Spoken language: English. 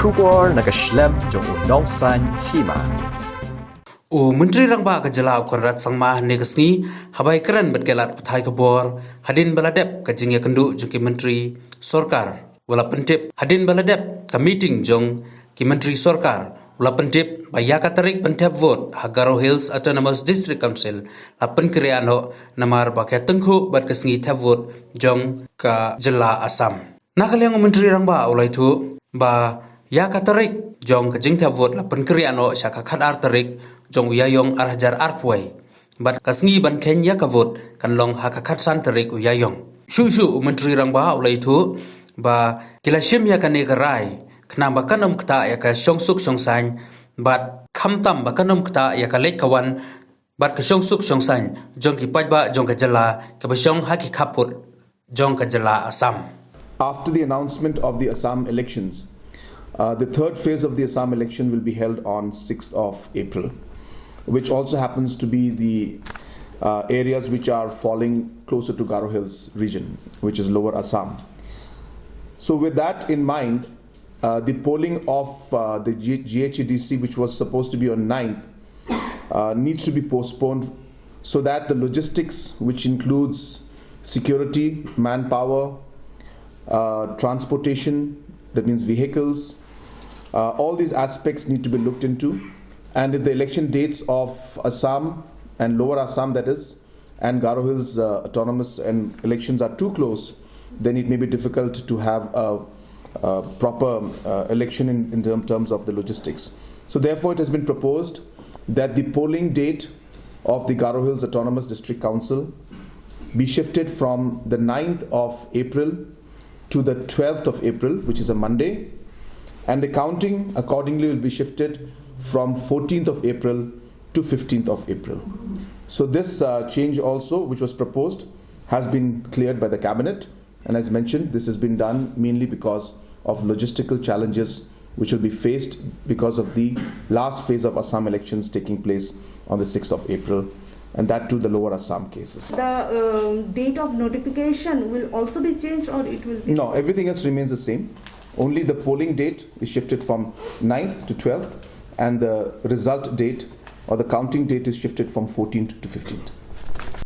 Shubor Nagaslem Jong Nongsan Hima. Menteri Rangba Kajalau Konrad Sangma Negasni Habai Keren Berkelat Patai Kabor Hadin Baladep Kajingya Kendu Jungki Menteri Sorkar Wala Pentip Hadin Baladep Ka meeting Jong Ki Menteri Sorkar Wala Pentip Bayaka Tarik Pentep Vote Hagaro Hills Autonomous District Council La Pynkynriah no Namar Bakai Tengku Berkesngi Thep Vote Jong Ka Jela Assam Nakaliang Menteri Rangba Ulai Tu Ba Yaka Tarik Jong Kajing Thep Vote La Pynkynriah no Syaka Khadar Tarik Jong uyayong arhajar arpway bat kasngi ban Kenya kavot kan long hakakat san Tarik uyayong shu menteri Rangba ulai thu ba kilashim ya kan ekarai kna ba kanom kta ya ka shongsuk shongsang bat khamtam ba kanom kta ya ka lek kawan bat ka shongsuk shongsang jong ki pajba jong ka jala ka ba shong haki khaput jong ka jala Assam. After the announcement of the Assam elections, the third phase of the Assam election will be held on 6th of April. Which also happens to be the areas which are falling closer to Garo Hills region, which is lower Assam. So with that in mind, the polling of the GHEDC, which was supposed to be on 9th, needs to be postponed so that the logistics, which includes security, manpower, transportation, that means vehicles, all these aspects need to be looked into. And if the election dates of Assam and lower Assam, that is, and Garo Hills autonomous and elections are too close, then it may be difficult to have a proper election in terms of the logistics. So therefore it has been proposed that the polling date of the Garo Hills Autonomous District Council be shifted from the 9th of April to the 12th of April, which is a Monday, and the counting accordingly will be shifted from 14th of April to 15th of April. So this change also, which was proposed, has been cleared by the cabinet, and as mentioned, this has been done mainly because of logistical challenges which will be faced because of the last phase of Assam elections taking place on the 6th of April, and that too the lower Assam cases. The date of notification will also be changed, or it will be? No, everything else remains the same. Only the polling date is shifted from 9th to 12th, and the result date or the counting date is shifted from 14th to 15th.